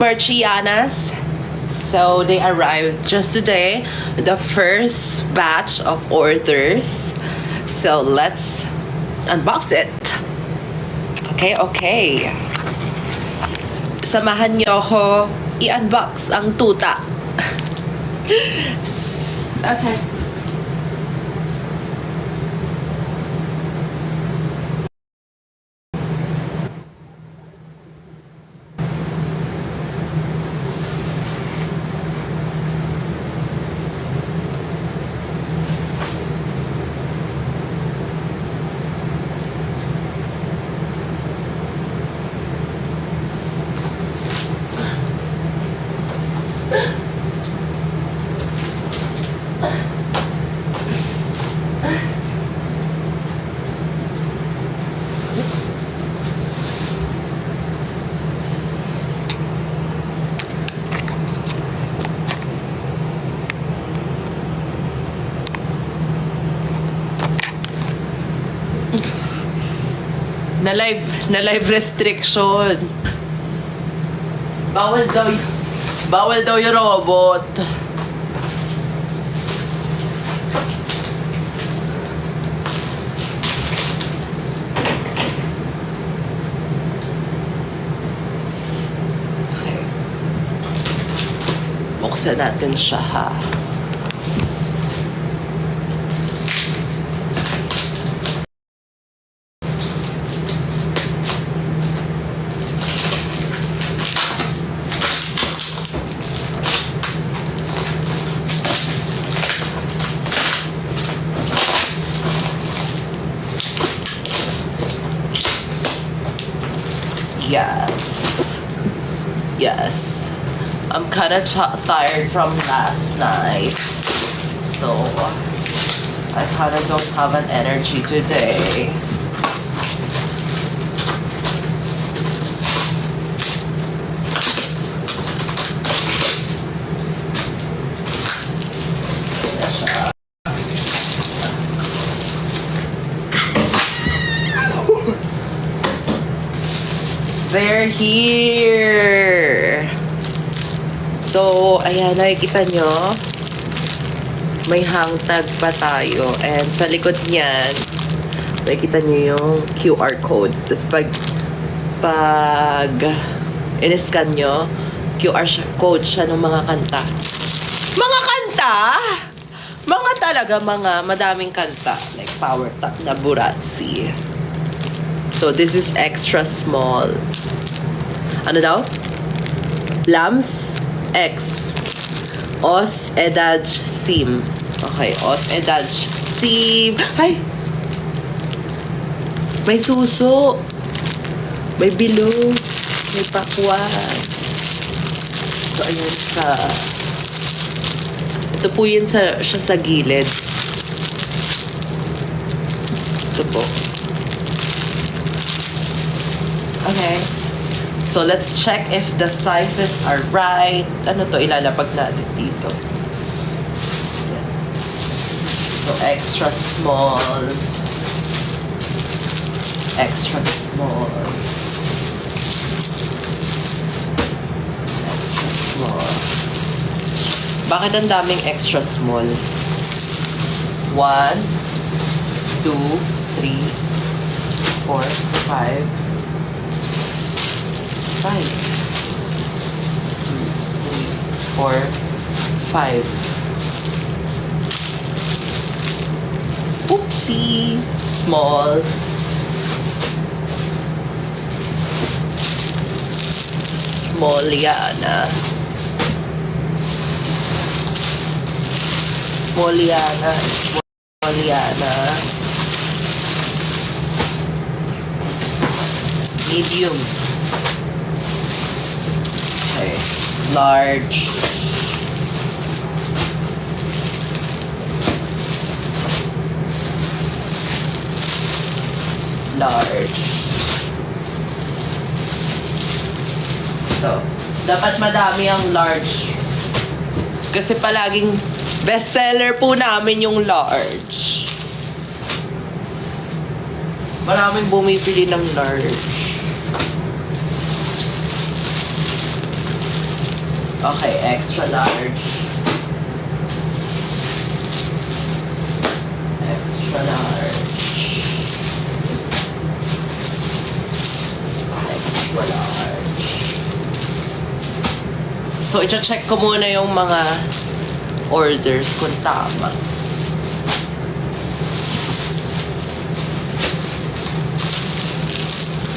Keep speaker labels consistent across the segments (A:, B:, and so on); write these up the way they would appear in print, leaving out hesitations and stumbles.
A: Marchianas. So they arrived just today, the first batch of orders. So let's unbox it. Okay. Samahan niyo ako i-unbox ang tuta. Okay. Na live restriction. Bawal daw yung robot. Okay. Buksan natin siya, ha. Yes. I'm kind of tired from last night. So, I kind of don't have an energy today. They're here! So, ayan, nakikita nyo, may hang tag pa tayo. And sa likod niyan, nakikita nyo yung QR code. Tapos pag in-scan nyo, QR code siya ng mga kanta. Mga kanta? Mga madaming kanta. Like Power Top na Buratsi. So, this is extra small. Ano daw? Lams X. Os Edaj Sim. Okay, Os Edaj Sim. Ay! May suso. May bilog. May pakwan. So, ayan siya. Ito po yun siya sa gilid. Ito po. Okay. So, let's check if the sizes are right. Ano to? Ilalapag natin dito. So, extra small. Extra small. Extra small. Bakit ang daming extra small? 1, 2, 3, 4, 5, 5. 2, 3, 4, 5. Oopsie! Small. Smalliana. Smalliana. Smalliana. Medium. Okay. Large. Large. So, dapat madami ang large. Kasi palaging bestseller po namin yung large. Maraming bumibili ng large. Okay, extra large. Extra large. Extra large. So, i-check ko muna yung mga orders kung tama.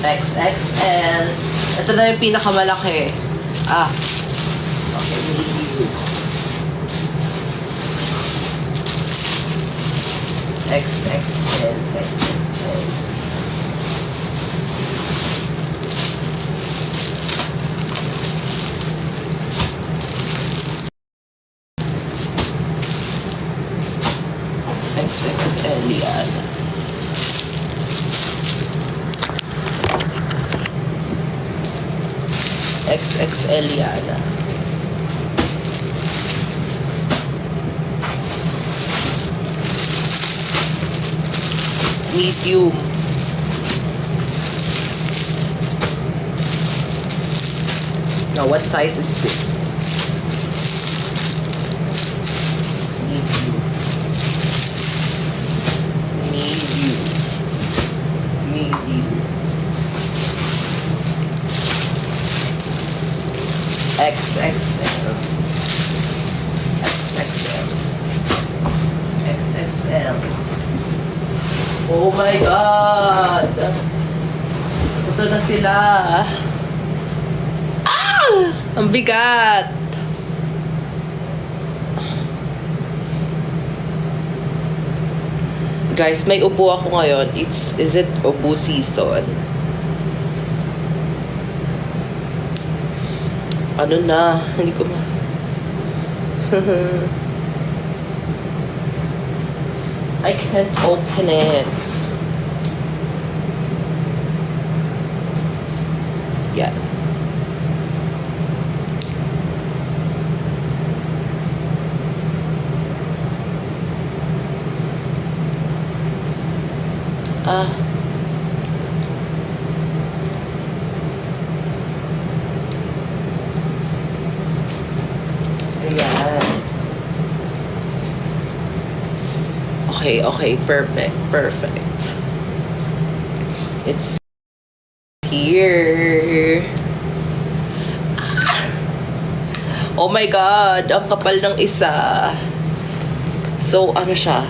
A: XXL. Ito na yung pinakamalaki. Ah. Okay, medium. XXL. XXL. XXL yan. XXL yan. Medium. Now, what size is this? Medium. Medium. Medium. XXL. XXL. XXL. Oh my God! Ito na sila. Ah! Ang bigat! Guys, may ubo ako ngayon. Is it ubo season? Ano na? Hindi ko ma... I can't open it. Yeah. Ayan. Okay, perfect. It's here. Oh my God, ang kapal ng isa. So, ano siya?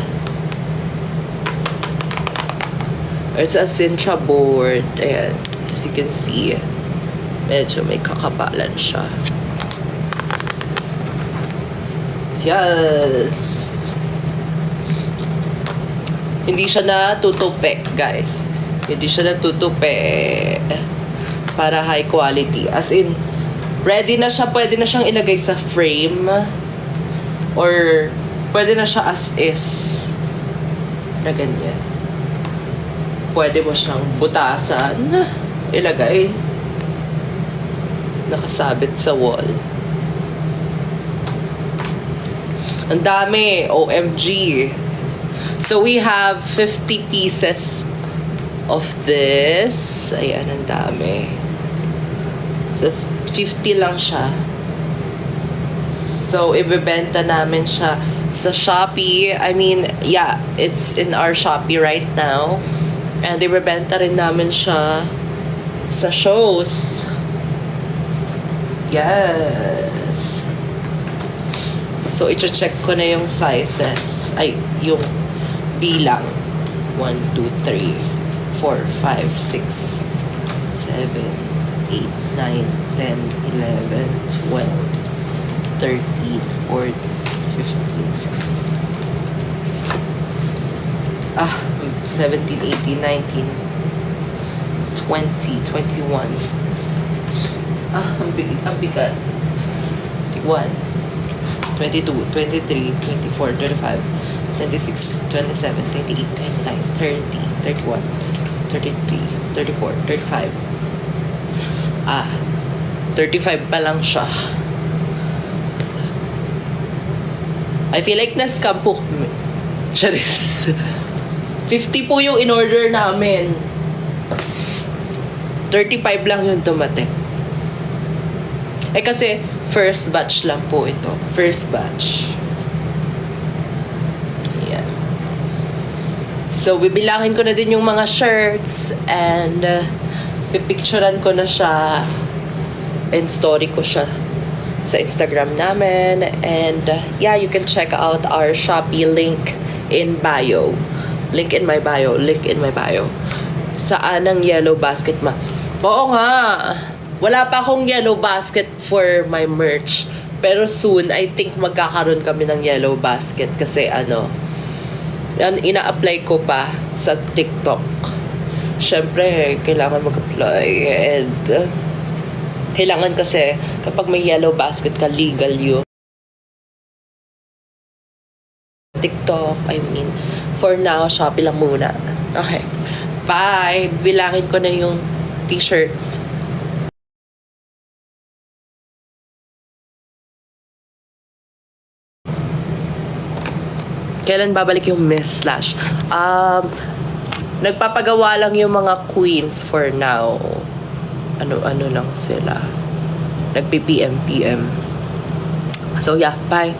A: It's a Sintra board. Ayan, as you can see, medyo may kakapalan siya. Yes. Hindi siya natutupi, guys. Hindi siya natutupi para high quality. As in, ready na siya. Pwede na siyang ilagay sa frame. Or, pwede na siya as is. Na ganyan. Pwede mo siyang butasan. Ilagay. Nakasabit sa wall. Ang dami. OMG. So, we have 50 pieces of this. Ayan, ang dami. 50 lang siya. So, ibebenta namin siya sa Shopee. I mean, yeah, it's in our Shopee right now. And ibebenta rin namin siya sa shows. Yes. So, i-check ko na yung sizes. Ay, yung bilang. 1, 2, 3, 4, 5, 6, 7, 8, 9, 10, 11, 12, 13, 14, 15, 16. 17, 18, 19, 20, 21. Ang bigat. 21, 22, 23, 24, 25, 26, 27, 28, 29, 30, 31, 33, 34, 35. 35 pa lang siya. I feel like na-scam po. Charis. 50 po yung in-order namin. 35 lang yung dumating. Eh kasi, First batch lang po ito. First batch. Yan. So, bibilangin ko na din yung mga shirts and pipicturean ko na siya and story ko siya sa Instagram namin. And yeah, you can check out our Shopee link in bio. Link in my bio. Link in my bio. Saan ang yellow basket ma? Oo nga. Wala pa akong yellow basket for my merch. Pero soon, I think magkakaroon kami ng yellow basket kasi yan, ina-apply ko pa sa TikTok. Syempre, kailangan mag-apply and kailangan kasi kapag may yellow basket ka, legal yun. TikTok, I mean, for now, Shopee lang muna. Okay. Bye! Bilangin ko na yung t-shirts. Kailan babalik yung Miss Slash? Nagpapagawa lang yung mga queens for now. Ano lang sila. Nagpi-PM. So yeah, bye.